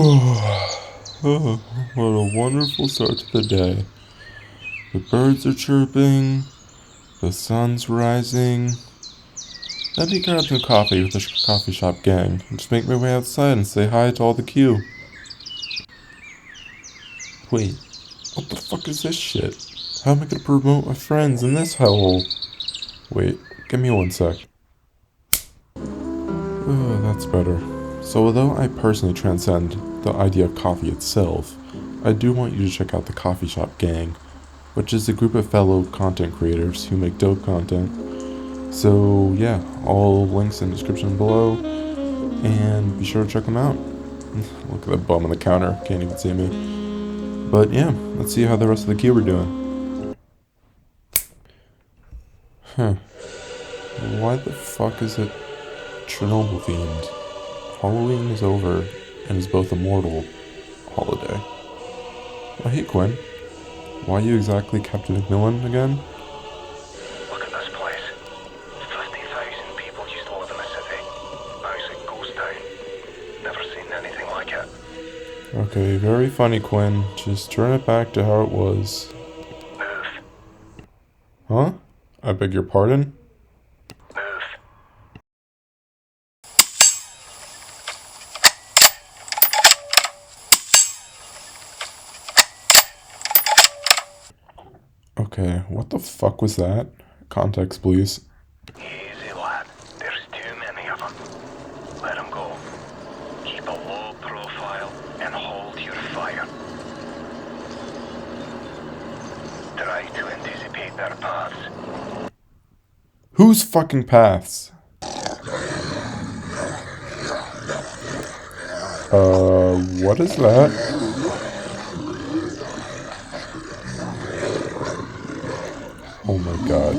Oh, what a wonderful start to the day. The birds are chirping, the sun's rising. Let me grab some coffee with the coffee shop gang and just make my way outside and say hi to all the queue. Wait, what the fuck is this shit? How am I gonna promote my friends in this hellhole? Wait, give me one sec. Oh, that's better. So although I personally transcend the idea of coffee itself, I do want you to check out the Coffee Shop Gang, which is a group of fellow content creators who make dope content. So yeah, all links in the description below, and be sure to check them out. Look at that bum on the counter, can't even see me. But yeah, let's see how the rest of the queue are doing. Huh. Why the fuck is it Chernobyl themed? Halloween is over and is both a mortal holiday. Oh, hey Quinn. Why are you exactly Captain McMillan again? Look at this place. 50,000 people used to live in the city. Now it's a ghost town. Never seen anything like it. Okay, very funny, Quinn. Just turn it back to how it was. Move. Huh? I beg your pardon? Move. Okay, what the fuck was that? Context, please. Easy, lad. There's too many of them. Let them go. Keep a low profile and hold your fire. Try to anticipate their paths. Whose fucking paths? What is that? Oh my god.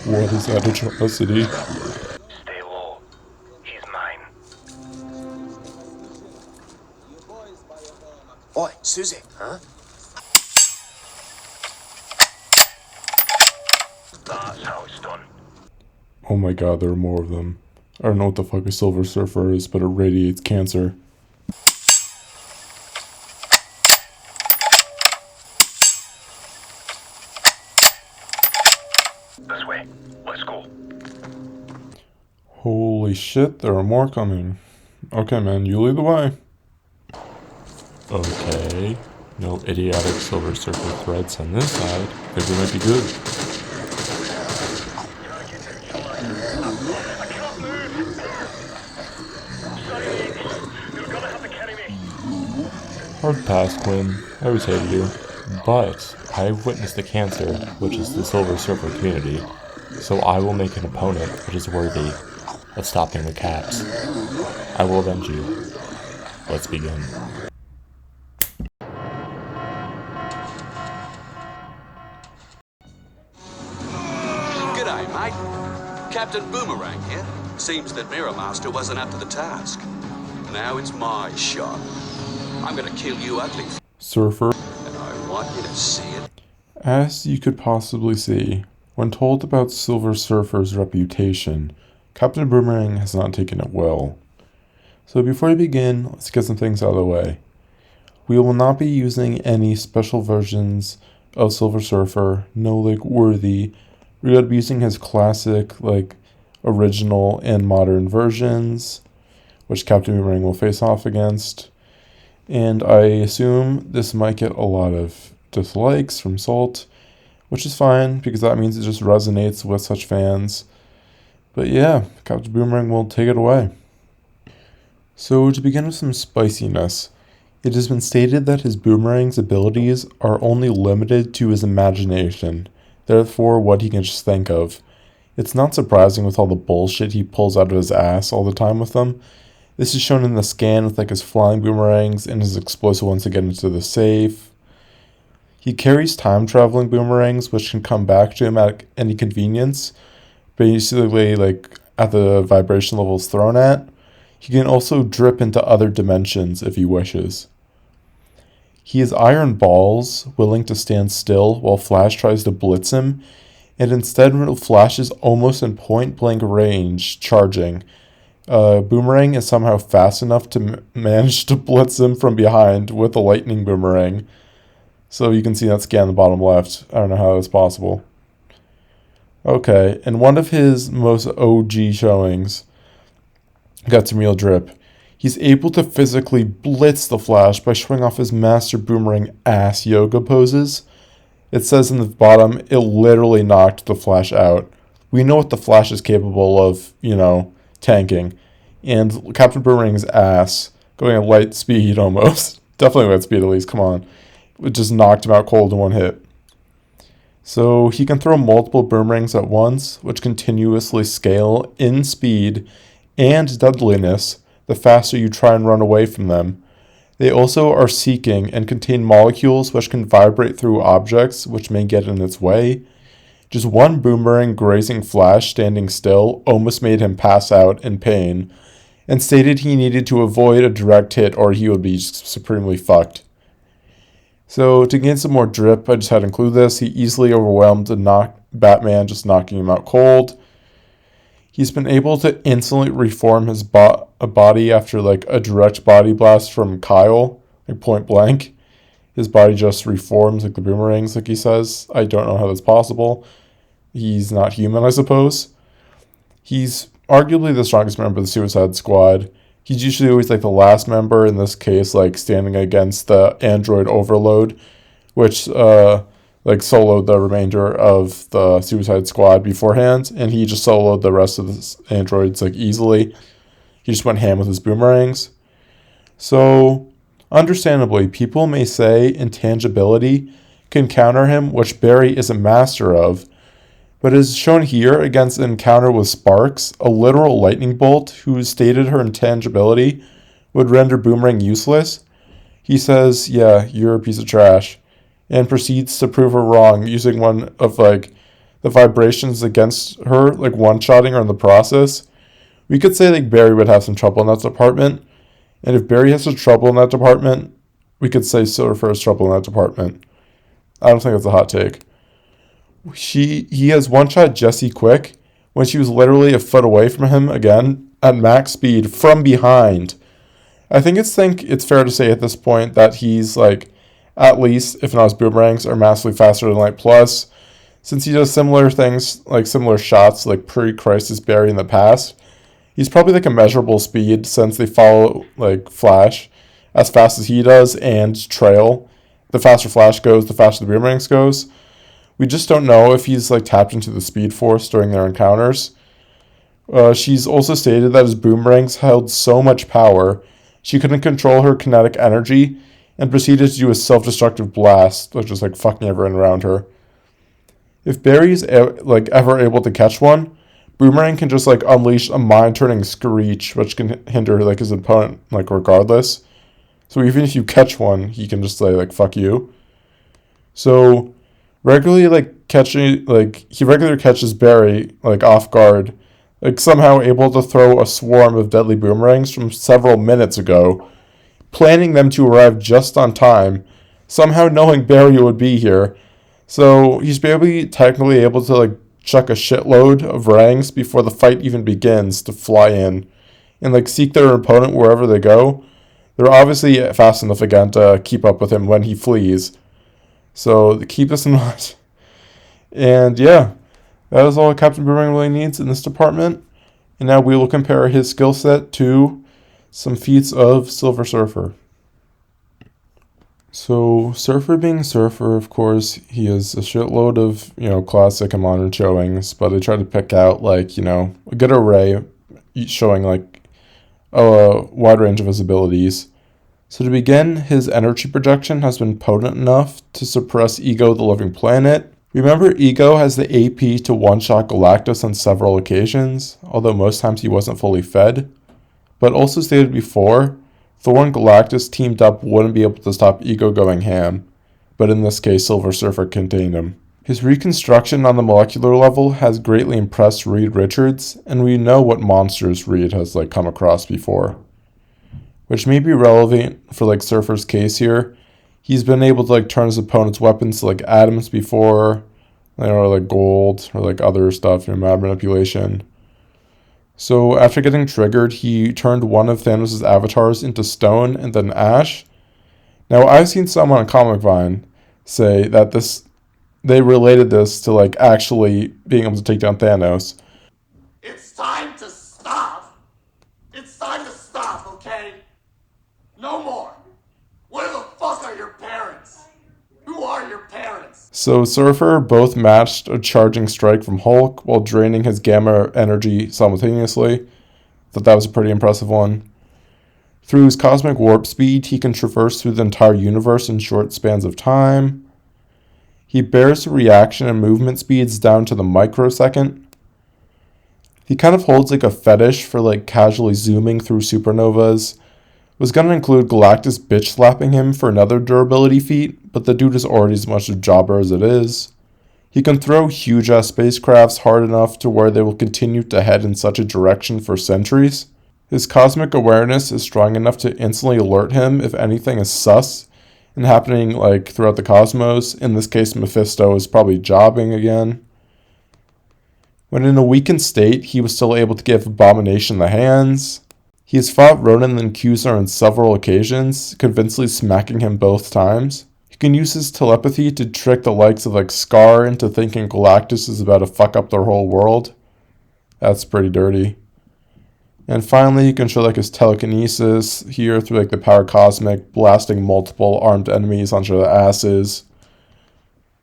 What is that atrocity? Stay low. He's mine. Oi, Susie, huh? That's how it's done. Oh my god, there are more of them. I don't know what the fuck a Silver Surfer is, but it radiates cancer. This way. Let's go. Holy shit, there are more coming. Okay, man, you lead the way. Okay. No idiotic Silver Surfer threats on this side. I think we might be good. I can't move. Sorry, mate. You're gonna have to carry me. Hard pass, Quinn. I always hated you. But I've witnessed the cancer, which is the Silver Surfer community, so I will make an opponent which is worthy of stopping the Caps. I will avenge you. Let's begin. G'day, mate. Captain Boomerang here. Seems that Mirror Master wasn't up to the task. Now it's my shot. I'm gonna kill you ugly, Surfer. and I want you to see it. As you could possibly see, when told about Silver Surfer's reputation, Captain Boomerang has not taken it well. So before we begin, let's get some things out of the way. We will not be using any special versions of Silver Surfer, no worthy. We're going to be using his classic, original and modern versions, which Captain Boomerang will face off against. And I assume this might get a lot of dislikes from Salt, which is fine because that means it just resonates with such fans. But yeah, Captain Boomerang will take it away. So to begin with some spiciness, it has been stated that his Boomerang's abilities are only limited to his imagination, therefore what he can just think of. It's not surprising with all the bullshit he pulls out of his ass all the time with them. This is shown in the scan with his flying boomerangs and his explosive ones to get into the safe. He carries time-traveling boomerangs which can come back to him at any convenience, basically at the vibration levels thrown at. He can also drip into other dimensions if he wishes. He has iron balls, willing to stand still while Flash tries to blitz him, and instead Flash is almost in point-blank range, charging. Boomerang is somehow fast enough to manage to blitz him from behind with a lightning boomerang. So you can see that scan in the bottom left. I don't know how that's possible. Okay, in one of his most OG showings, got some real drip. He's able to physically blitz the Flash by showing off his master boomerang ass yoga poses. It says in the bottom, it literally knocked the Flash out. We know what the Flash is capable of, tanking. And Captain Boomerang's ass, going at light speed almost, definitely light speed at least, come on, it just knocked him out cold in one hit. So he can throw multiple boomerangs at once, which continuously scale in speed and deadliness the faster you try and run away from them. They also are seeking and contain molecules which can vibrate through objects which may get in its way. Just one boomerang grazing Flash standing still almost made him pass out in pain, and stated he needed to avoid a direct hit or he would be supremely fucked. So to gain some more drip, I just had to include this. He easily overwhelmed Batman, just knocking him out cold. He's been able to instantly reform his body after a direct body blast from Kyle, point blank. His body just reforms like the boomerangs, like he says. I don't know how that's possible. He's not human, I suppose. He's arguably the strongest member of the Suicide Squad. He's usually always the last member, in this case, standing against the android overload, which soloed the remainder of the Suicide Squad beforehand, and he just soloed the rest of the androids easily. He just went ham with his boomerangs. So, understandably, people may say intangibility can counter him, which Barry is a master of, but as shown here against an encounter with Sparks, a literal lightning bolt who stated her intangibility would render Boomerang useless. He says, yeah, you're a piece of trash, and proceeds to prove her wrong using one of the vibrations against her, one-shotting her in the process. We could say Barry would have some trouble in that department, and if Barry has some trouble in that department, we could say Surfer has trouble in that department. I don't think that's a hot take. He has one-shot Jessie Quick when she was literally a foot away from him again at max speed from behind. I think it's fair to say at this point that he's at least, if not his boomerangs, are massively faster than Light Plus. Since he does similar things, similar shots, pre-Crisis Barry in the past, he's probably a measurable speed since they follow, Flash as fast as he does and trail. The faster Flash goes, the faster the boomerangs goes. We just don't know if he's tapped into the Speed Force during their encounters. She's also stated that his boomerangs held so much power, she couldn't control her kinetic energy, and proceeded to do a self-destructive blast, which is fucking everyone around her. If Barry's ever able to catch one, Boomerang can just unleash a mind-turning screech, which can hinder his opponent regardless. So even if you catch one, he can just say fuck you. So regularly he regularly catches Barry off guard, somehow able to throw a swarm of deadly boomerangs from several minutes ago, planning them to arrive just on time, somehow knowing Barry would be here. So he's barely technically able to chuck a shitload of rangs before the fight even begins to fly in and seek their opponent wherever they go. They're obviously fast enough again to keep up with him when he flees. So keep this in mind. And yeah, that is all Captain Boomerang really needs in this department. And now we will compare his skill set to some feats of Silver Surfer. So Surfer being Surfer, of course, he has a shitload of, classic and modern showings, but I try to pick out a good array showing a wide range of his abilities. So to begin, his energy projection has been potent enough to suppress Ego the Living Planet. Remember, Ego has the AP to one-shot Galactus on several occasions, although most times he wasn't fully fed. But also stated before, Thor and Galactus teamed up wouldn't be able to stop Ego going ham, but in this case Silver Surfer contained him. His reconstruction on the molecular level has greatly impressed Reed Richards, and we know what monsters Reed has come across before. Which may be relevant for Surfer's case here. He's been able to turn his opponent's weapons to atoms before, or gold, or other stuff, mad manipulation. So after getting triggered, he turned one of Thanos' avatars into stone and then ash. Now I've seen someone on Comic Vine say that they related this to like actually being able to take down Thanos. It's time to stop. It's time to stop, okay? No more. Where the fuck are your parents? Who are your parents? So Surfer both matched a charging strike from Hulk while draining his gamma energy simultaneously. Thought that was a pretty impressive one. Through his cosmic warp speed, he can traverse through the entire universe in short spans of time. He bears reaction and movement speeds down to the microsecond. He kind of holds like a fetish for like casually zooming through supernovas. Was gonna include Galactus bitch slapping him for another durability feat, but the dude is already as much a jobber as it is. He can throw huge ass spacecrafts hard enough to where they will continue to head in such a direction for centuries. His cosmic awareness is strong enough to instantly alert him if anything is sus and happening like throughout the cosmos. In this case, Mephisto is probably jobbing again. When in a weakened state, he was still able to give Abomination the hands. He has fought Ronan and Accuser on several occasions, convincingly smacking him both times. He can use his telepathy to trick the likes of like Scar into thinking Galactus is about to fuck up their whole world. That's pretty dirty. And finally, he can show like his telekinesis here through like the power cosmic, blasting multiple armed enemies onto their asses.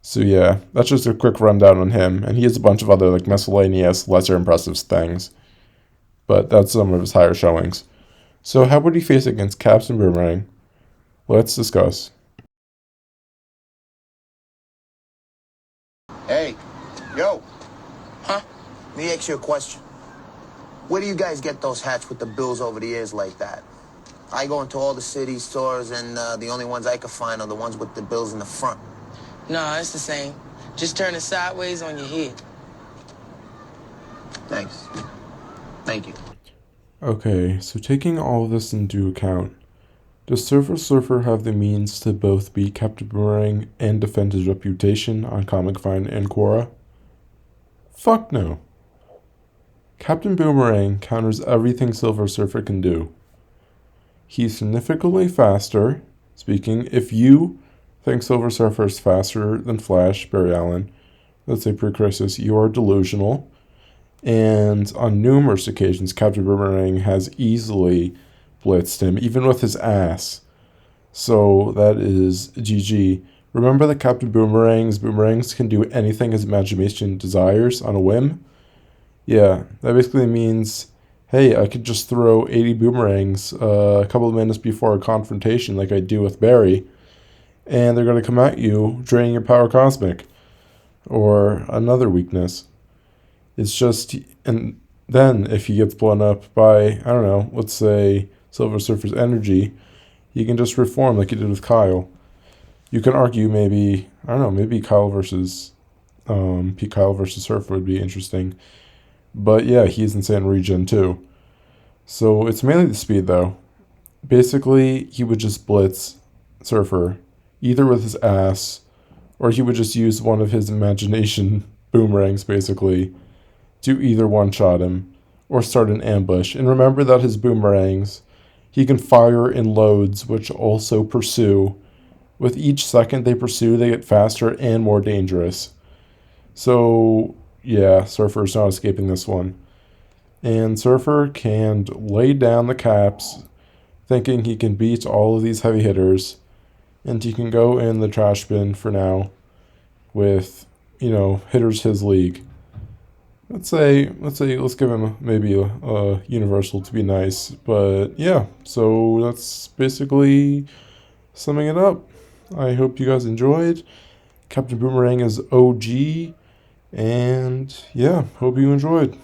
So yeah, that's just a quick rundown on him, and he has a bunch of other like miscellaneous, lesser impressive things. But that's some of his higher showings. So how would he face against Captain Boomerang? Let's discuss. Hey, yo. Huh? Let me ask you a question. Where do you guys get those hats with the bills over the ears like that? I go into all the city stores, and the only ones I could find are the ones with the bills in the front. No, it's the same. Just turn it sideways on your head. Thanks. Thank you. Okay, so taking all of this into account, does Silver Surfer have the means to both beat Captain Boomerang and defend his reputation on Comic Vine and Quora? Fuck no. Captain Boomerang counters everything Silver Surfer can do. He's significantly faster. Speaking, if you think Silver Surfer is faster than Flash, Barry Allen, let's say pre-crisis, you are delusional. And on numerous occasions, Captain Boomerang has easily blitzed him, even with his ass. So that is GG. Remember that Captain Boomerangs can do anything his imagination desires on a whim? Yeah, that basically means, hey, I could just throw 80 boomerangs a couple of minutes before a confrontation like I do with Barry, and they're going to come at you, draining your power cosmic. Or another weakness. It's just, and then if he gets blown up by, I don't know, let's say Silver Surfer's energy, he can just reform like he did with Kyle. You can argue maybe, I don't know, maybe Kyle versus Surfer would be interesting. But yeah, he's insane regen too. So it's mainly the speed though. Basically, he would just blitz Surfer, either with his ass, or he would just use one of his imagination boomerangs basically to either one-shot him or start an ambush. And remember that his boomerangs, he can fire in loads which also pursue. With each second they pursue, they get faster and more dangerous. So yeah, Surfer's not escaping this one. And Surfer can lay down the caps, thinking he can beat all of these heavy hitters, and he can go in the trash bin for now with, hitters his league. Let's give him maybe a universal to be nice. But yeah, so that's basically summing it up. I hope you guys enjoyed. Captain Boomerang is OG. And yeah, hope you enjoyed.